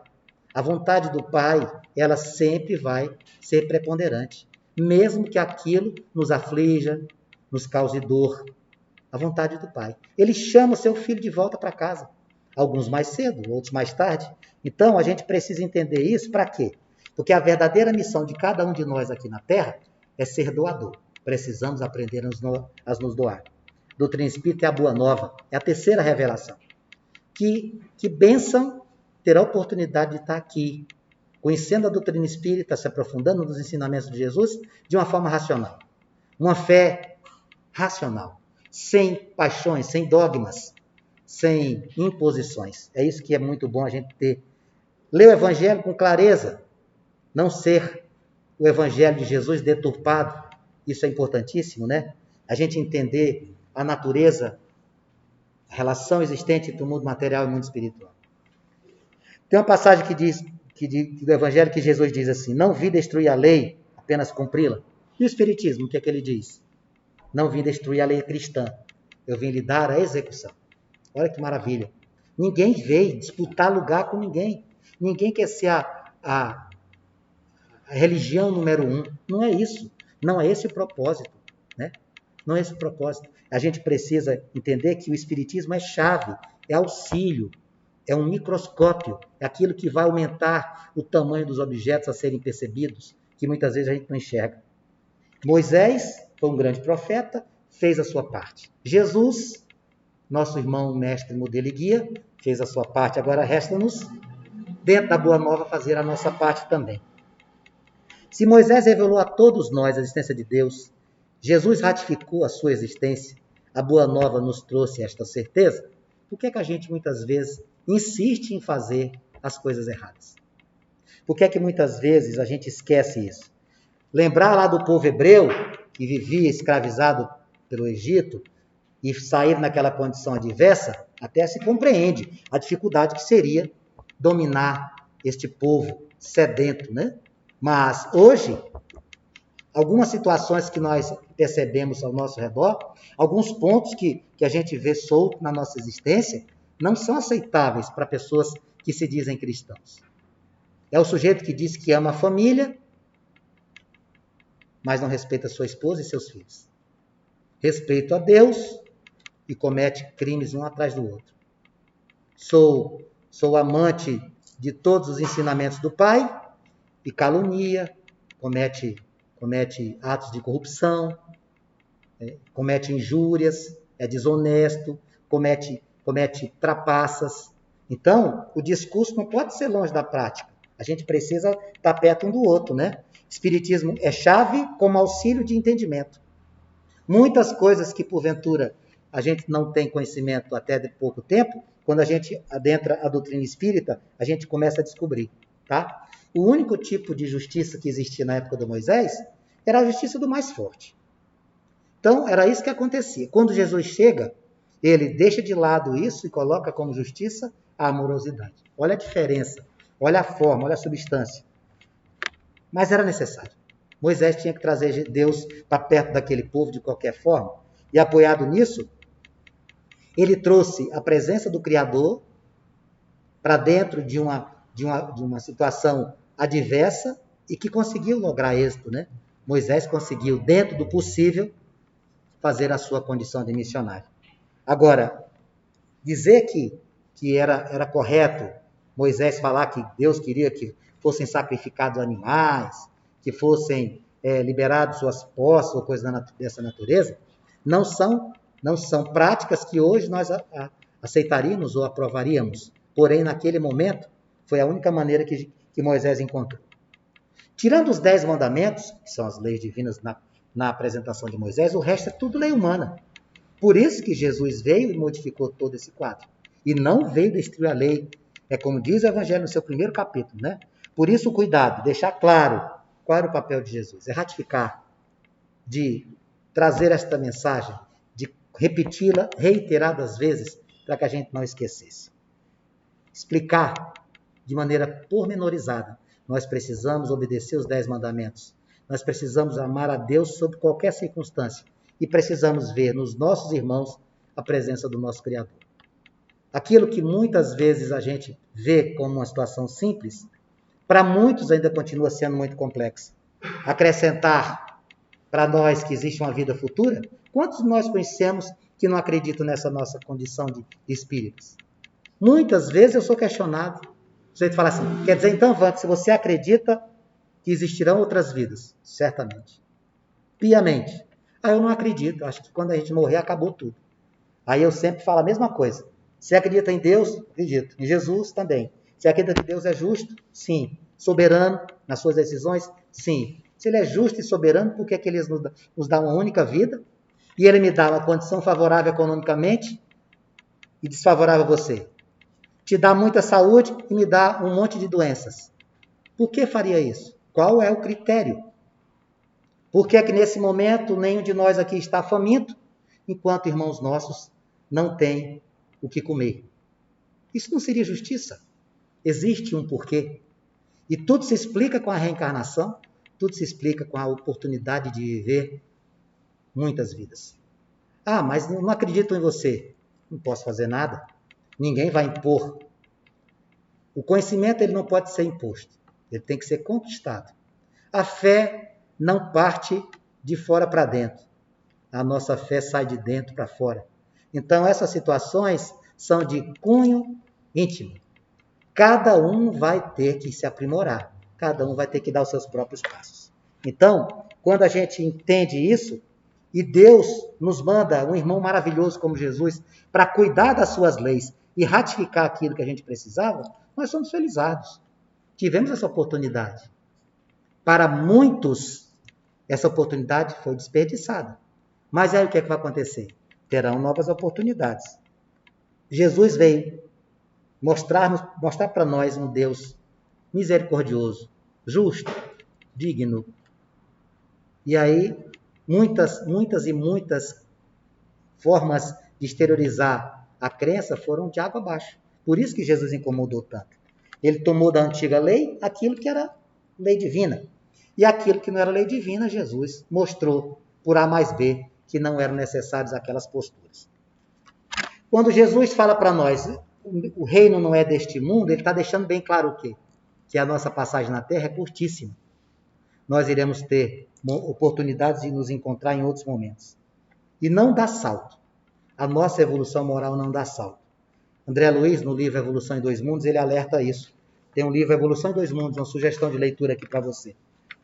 A vontade do Pai, ela sempre vai ser preponderante, mesmo que aquilo nos aflija, nos cause dor. A vontade do Pai. Ele chama o seu filho de volta para casa. Alguns mais cedo, outros mais tarde. Então, a gente precisa entender isso para quê? Porque a verdadeira missão de cada um de nós aqui na Terra é ser doador. Precisamos aprender a nos doar. Doutrina Espírita é a boa nova, é a terceira revelação. Que bênção ter a oportunidade de estar aqui, conhecendo a doutrina espírita, se aprofundando nos ensinamentos de Jesus, de uma forma racional. Uma fé racional, sem paixões, sem dogmas, sem imposições. É isso que é muito bom a gente ter. Ler o Evangelho com clareza, não ser o Evangelho de Jesus deturpado. Isso é importantíssimo, né? A gente entender a natureza, a relação existente entre o mundo material e o mundo espiritual. Tem uma passagem que diz, do Evangelho, que Jesus diz assim: não vim destruir a lei, apenas cumpri-la. E o Espiritismo, o que é que ele diz? Não vim destruir a lei cristã, eu vim lhe dar a execução. Olha que maravilha. Ninguém veio disputar lugar com ninguém. Ninguém quer ser a religião número 1. Não é isso. Não é esse o propósito, né? Não é esse o propósito. A gente precisa entender que o Espiritismo é chave, é auxílio, é um microscópio, é aquilo que vai aumentar o tamanho dos objetos a serem percebidos, que muitas vezes a gente não enxerga. Moisés foi um grande profeta, fez a sua parte. Jesus, nosso irmão, mestre, modelo e guia, fez a sua parte. Agora resta-nos, dentro da Boa Nova, fazer a nossa parte também. Se Moisés revelou a todos nós a existência de Deus, Jesus ratificou a sua existência, a Boa Nova nos trouxe esta certeza, por que a gente muitas vezes insiste em fazer as coisas erradas? Por que muitas vezes a gente esquece isso? Lembrar lá do povo hebreu, que vivia escravizado pelo Egito, e sair naquela condição adversa, até se compreende a dificuldade que seria dominar este povo sedento, né? Mas hoje, algumas situações que nós percebemos ao nosso redor, alguns pontos que a gente vê solto na nossa existência, não são aceitáveis para pessoas que se dizem cristãos. É o sujeito que diz que ama a família, mas não respeita sua esposa e seus filhos. Respeito a Deus e comete crimes um atrás do outro. Sou amante de todos os ensinamentos do Pai e calunia, comete atos de corrupção, comete injúrias, é desonesto, comete trapaças. Então, o discurso não pode ser longe da prática. A gente precisa estar perto um do outro, né? Espiritismo é chave como auxílio de entendimento. Muitas coisas que, porventura, a gente não tem conhecimento até de pouco tempo, quando a gente adentra a doutrina espírita, a gente começa a descobrir, tá? O único tipo de justiça que existia na época de Moisés era a justiça do mais forte. Então, era isso que acontecia. Quando Jesus chega, ele deixa de lado isso e coloca como justiça a amorosidade. Olha a diferença, olha a forma, olha a substância. Mas era necessário. Moisés tinha que trazer Deus para perto daquele povo de qualquer forma. E apoiado nisso, ele trouxe a presença do Criador para dentro de uma situação adversa e que conseguiu lograr êxito, né? Moisés conseguiu, dentro do possível, fazer a sua condição de missionário. Agora, dizer que era correto Moisés falar que Deus queria que fossem sacrificados animais, que fossem liberados suas posses ou coisas dessa natureza, não são práticas que hoje nós aceitaríamos ou aprovaríamos. Porém, naquele momento, foi a única maneira que Moisés encontrou. Tirando os 10 mandamentos, que são as leis divinas na apresentação de Moisés, o resto é tudo lei humana. Por isso que Jesus veio e modificou todo esse quadro. E não veio destruir a lei. É como diz o Evangelho no seu primeiro capítulo, né? Por isso, cuidado, deixar claro qual era o papel de Jesus. É ratificar, de trazer esta mensagem, de repeti-la reiteradas vezes, para que a gente não esquecesse. Explicar de maneira pormenorizada. Nós precisamos obedecer os 10 mandamentos. Nós precisamos amar a Deus sob qualquer circunstância. E precisamos ver nos nossos irmãos a presença do nosso Criador. Aquilo que muitas vezes a gente vê como uma situação simples, para muitos ainda continua sendo muito complexo. Acrescentar para nós que existe uma vida futura, quantos nós conhecemos que não acreditam nessa nossa condição de espíritos? Muitas vezes eu sou questionado. O sujeito fala assim, quer dizer então, Vante, se você acredita que existirão outras vidas? Certamente. Piamente. Eu não acredito, acho que quando a gente morrer acabou tudo. Aí eu sempre falo a mesma coisa. Você acredita em Deus? Acredito. Em Jesus? Também. Você acredita que Deus é justo? Sim. Soberano nas suas decisões? Sim. Se ele é justo e soberano, por que ele nos dá uma única vida? E ele me dá uma condição favorável economicamente e desfavorável a você? Te dá muita saúde e me dá um monte de doenças. Por que faria isso? Qual é o critério? Por que é que nesse momento nenhum de nós aqui está faminto, enquanto irmãos nossos não têm o que comer? Isso não seria justiça? Existe um porquê. E tudo se explica com a reencarnação, tudo se explica com a oportunidade de viver muitas vidas. Mas não acredito em você. Não posso fazer nada. Ninguém vai impor. O conhecimento ele não pode ser imposto. Ele tem que ser conquistado. A fé não parte de fora para dentro. A nossa fé sai de dentro para fora. Então, essas situações são de cunho íntimo. Cada um vai ter que se aprimorar. Cada um vai ter que dar os seus próprios passos. Então, quando a gente entende isso, e Deus nos manda um irmão maravilhoso como Jesus para cuidar das suas leis e ratificar aquilo que a gente precisava, nós somos felizados. Tivemos essa oportunidade. Para muitos, essa oportunidade foi desperdiçada. Mas aí o que é que vai acontecer? Terão novas oportunidades. Jesus veio mostrar para nós um Deus misericordioso, justo, digno. E aí, muitas formas de exteriorizar a crença foram de água abaixo. Por isso que Jesus incomodou tanto. Ele tomou da antiga lei aquilo que era lei divina. E aquilo que não era lei divina, Jesus mostrou por A mais B que não eram necessárias aquelas posturas. Quando Jesus fala para nós, o reino não é deste mundo, ele está deixando bem claro o quê? Que a nossa passagem na Terra é curtíssima. Nós iremos ter oportunidades de nos encontrar em outros momentos. E não dá salto. A nossa evolução moral não dá salto. André Luiz, no livro Evolução em Dois Mundos, ele alerta isso. Tem um livro Evolução em Dois Mundos, uma sugestão de leitura aqui para você.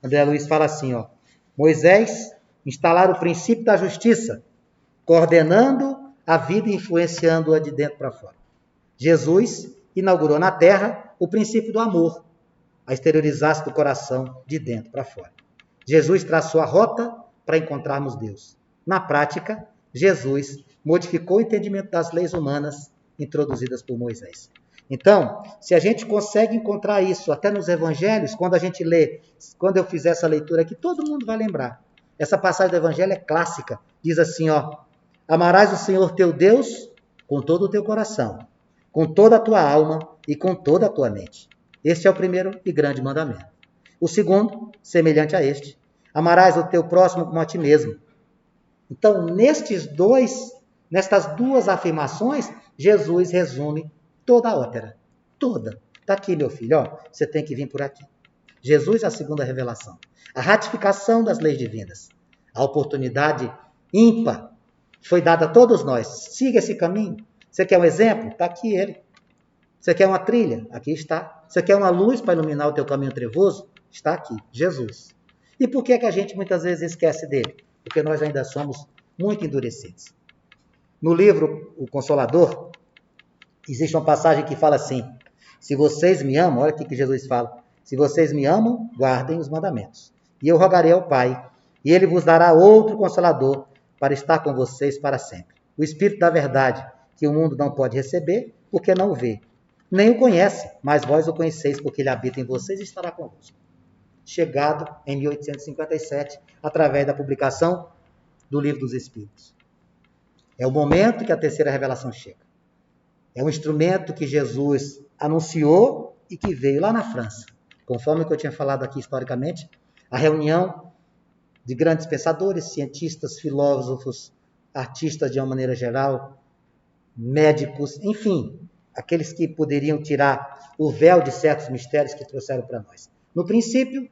André Luiz fala assim, Moisés instalar o princípio da justiça, coordenando a vida e influenciando-a de dentro para fora. Jesus inaugurou na Terra o princípio do amor, a exteriorizar-se do coração de dentro para fora. Jesus traçou a rota para encontrarmos Deus. Na prática, Jesus modificou o entendimento das leis humanas introduzidas por Moisés. Então, se a gente consegue encontrar isso até nos evangelhos, quando a gente lê, quando eu fizer essa leitura aqui, todo mundo vai lembrar. Essa passagem do evangelho é clássica. Diz assim, ó: amarás o Senhor teu Deus com todo o teu coração, com toda a tua alma e com toda a tua mente. Este é o primeiro e grande mandamento. O segundo, semelhante a este: amarás o teu próximo como a ti mesmo. Então, nestas duas afirmações, Jesus resume toda a ópera. Toda. Está aqui, meu filho, ó, você tem que vir por aqui. Jesus é a segunda revelação. A ratificação das leis divinas. A oportunidade ímpar foi dada a todos nós. Siga esse caminho. Você quer um exemplo? Está aqui ele. Você quer uma trilha? Aqui está. Você quer uma luz para iluminar o teu caminho trevoso? Está aqui, Jesus. E por que a gente muitas vezes esquece dele? Porque nós ainda somos muito endurecidos. No livro O Consolador, existe uma passagem que fala assim: se vocês me amam, olha o que Jesus fala: se vocês me amam, guardem os mandamentos. E eu rogarei ao Pai, e ele vos dará outro Consolador para estar com vocês para sempre. O Espírito da verdade, que o mundo não pode receber, porque não o vê. Nem o conhece, mas vós o conheceis, porque ele habita em vocês e estará convosco. Chegado em 1857, através da publicação do Livro dos Espíritos. É o momento que a terceira revelação chega. É um instrumento que Jesus anunciou e que veio lá na França. Conforme que eu tinha falado aqui historicamente, a reunião de grandes pensadores, cientistas, filósofos, artistas de uma maneira geral, médicos, enfim, aqueles que poderiam tirar o véu de certos mistérios que trouxeram para nós. No princípio,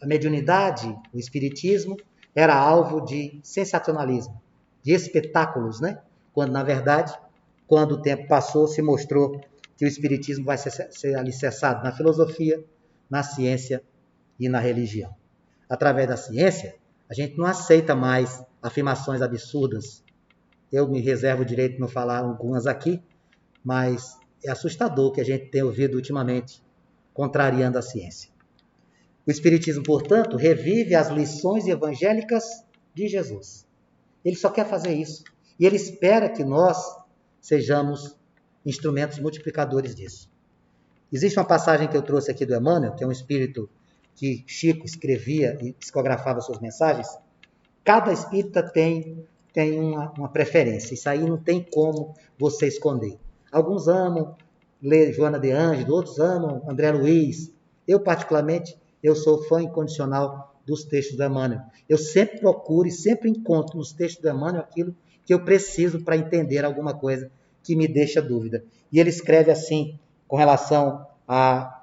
a mediunidade, o espiritismo, era alvo de sensacionalismo, de espetáculos, né? Quando, na verdade, quando o tempo passou, se mostrou que o espiritismo vai ser alicerçado na filosofia, na ciência e na religião. Através da ciência, a gente não aceita mais afirmações absurdas. Eu me reservo o direito de não falar algumas aqui, mas é assustador o que a gente tem ouvido ultimamente, contrariando a ciência. O Espiritismo, portanto, revive as lições evangélicas de Jesus. Ele só quer fazer isso. E ele espera que nós sejamos instrumentos multiplicadores disso. Existe uma passagem que eu trouxe aqui do Emmanuel, que é um espírito que Chico escrevia e psicografava suas mensagens. Cada espírita tem uma preferência. Isso aí não tem como você esconder. Alguns amam ler Joana de Ângeles, outros amam André Luiz. Eu, particularmente, eu sou fã incondicional dos textos do Emmanuel. Eu sempre procuro e sempre encontro nos textos do Emmanuel aquilo que eu preciso para entender alguma coisa que me deixa dúvida. E ele escreve assim, com relação a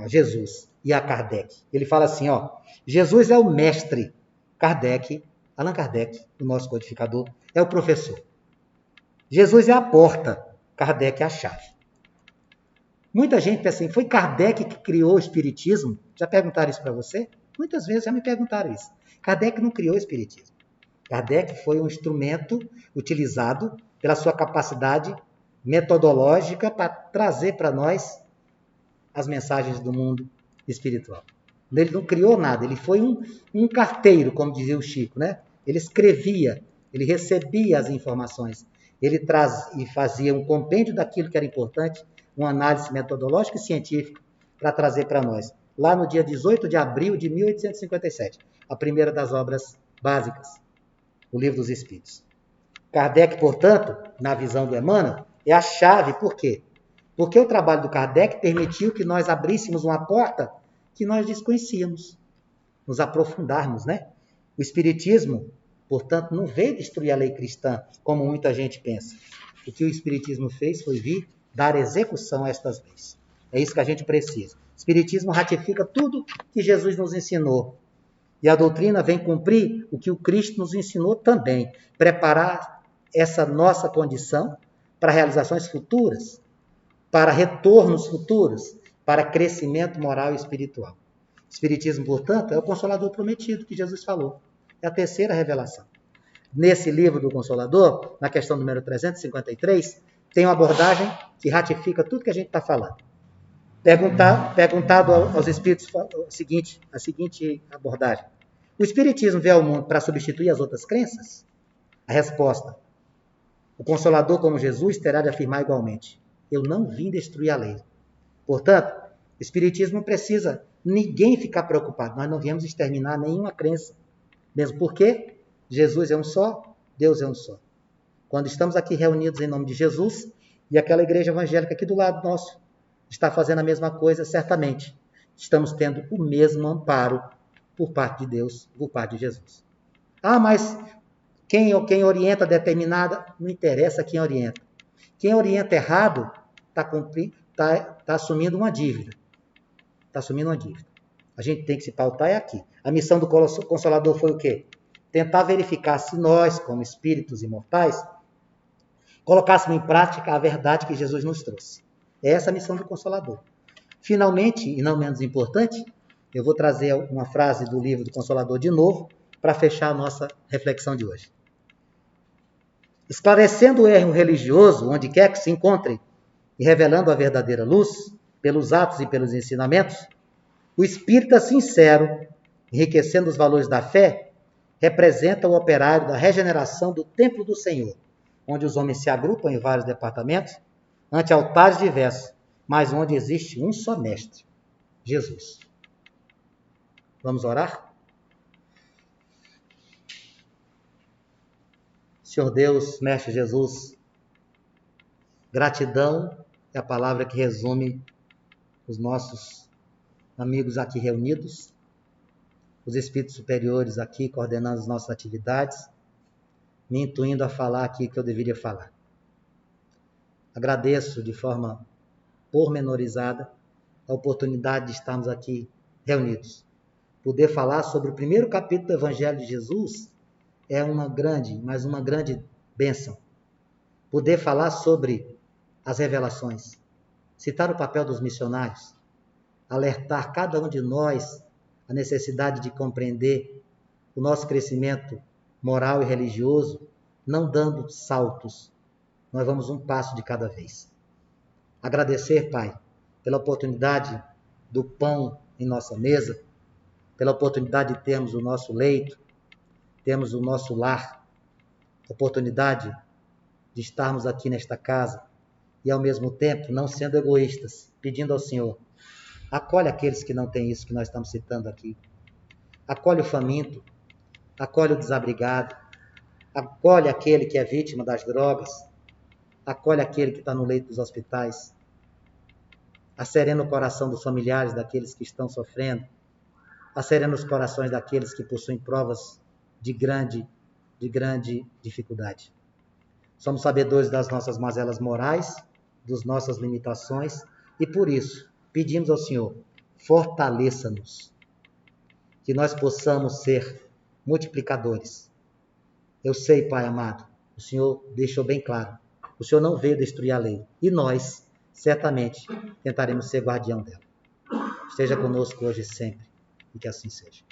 Jesus e a Kardec. Ele fala assim, ó: Jesus é o mestre, Allan Kardec, o nosso codificador, é o professor. Jesus é a porta, Kardec é a chave. Muita gente pensa assim, foi Kardec que criou o Espiritismo? Já perguntaram isso para você? Muitas vezes já me perguntaram isso. Kardec não criou o Espiritismo. Kardec foi um instrumento utilizado pela sua capacidade metodológica para trazer para nós as mensagens do mundo espiritual. Ele não criou nada, ele foi um carteiro, como dizia o Chico, né? Ele escrevia, ele recebia as informações, ele fazia um compêndio daquilo que era importante, uma análise metodológica e científica para trazer para nós. Lá no dia 18 de abril de 1857, a primeira das obras básicas, o Livro dos Espíritos. Kardec, portanto, na visão do Emmanuel, é a chave. Por quê? Porque o trabalho do Kardec permitiu que nós abríssemos uma porta que nós desconhecíamos, nos aprofundarmos, né? O Espiritismo, portanto, não veio destruir a lei cristã, como muita gente pensa. O que o Espiritismo fez foi vir dar execução a estas leis. É isso que a gente precisa. O Espiritismo ratifica tudo que Jesus nos ensinou. E a doutrina vem cumprir o que o Cristo nos ensinou também. Preparar essa nossa condição para realizações futuras, para retornos futuros, para crescimento moral e espiritual. O Espiritismo, portanto, é o Consolador prometido que Jesus falou. É a terceira revelação. Nesse livro do Consolador, na questão número 353, tem uma abordagem que ratifica tudo que a gente está falando. Perguntado aos espíritos a seguinte abordagem: o Espiritismo veio ao mundo para substituir as outras crenças? A resposta: O Consolador, como Jesus, terá de afirmar igualmente: eu não vim destruir a lei. Portanto, o Espiritismo não precisa ninguém ficar preocupado. Nós não viemos exterminar nenhuma crença. Mesmo porque Jesus é um só, Deus é um só. Quando estamos aqui reunidos em nome de Jesus, e aquela igreja evangélica aqui do lado nosso está fazendo a mesma coisa, certamente estamos tendo o mesmo amparo por parte de Deus, por parte de Jesus. Ah, mas quem orienta determinada, não interessa quem orienta. Quem orienta errado está assumindo uma dívida. Está assumindo uma dívida. A gente tem que se pautar aqui. A missão do Consolador foi o quê? Tentar verificar se nós, como espíritos imortais, colocássemos em prática a verdade que Jesus nos trouxe. É essa a missão do Consolador. Finalmente, e não menos importante, eu vou trazer uma frase do livro do Consolador de novo, para fechar a nossa reflexão de hoje. Esclarecendo o erro religioso, onde quer que se encontre, e revelando a verdadeira luz, pelos atos e pelos ensinamentos, o espírita sincero, enriquecendo os valores da fé, representa o operário da regeneração do templo do Senhor, onde os homens se agrupam em vários departamentos, ante altares diversos, mas onde existe um só mestre, Jesus. Vamos orar? Senhor Deus, Mestre Jesus, gratidão é a palavra que resume os nossos amigos aqui reunidos, os espíritos superiores aqui coordenando as nossas atividades, me intuindo a falar aqui que eu deveria falar. Agradeço de forma pormenorizada a oportunidade de estarmos aqui reunidos. Poder falar sobre o primeiro capítulo do Evangelho de Jesus é uma grande bênção. Poder falar sobre as revelações, citar o papel dos missionários, alertar cada um de nós a necessidade de compreender o nosso crescimento moral e religioso, não dando saltos. Nós vamos um passo de cada vez. Agradecer, Pai, pela oportunidade do pão em nossa mesa, pela oportunidade de termos o nosso leito, termos o nosso lar, oportunidade de estarmos aqui nesta casa e, ao mesmo tempo, não sendo egoístas, pedindo ao Senhor, acolhe aqueles que não têm isso que nós estamos citando aqui. Acolhe o faminto, acolhe o desabrigado, acolhe aquele que é vítima das drogas, acolhe aquele que está no leito dos hospitais, acerena o coração dos familiares daqueles que estão sofrendo, acerena os corações daqueles que possuem provas de grande dificuldade. Somos sabedores das nossas mazelas morais, das nossas limitações, e por isso pedimos ao Senhor, fortaleça-nos, que nós possamos ser multiplicadores. Eu sei, Pai amado, o Senhor deixou bem claro, o Senhor não veio destruir a lei, e nós, certamente, tentaremos ser guardião dela. Esteja conosco hoje e sempre, e que assim seja.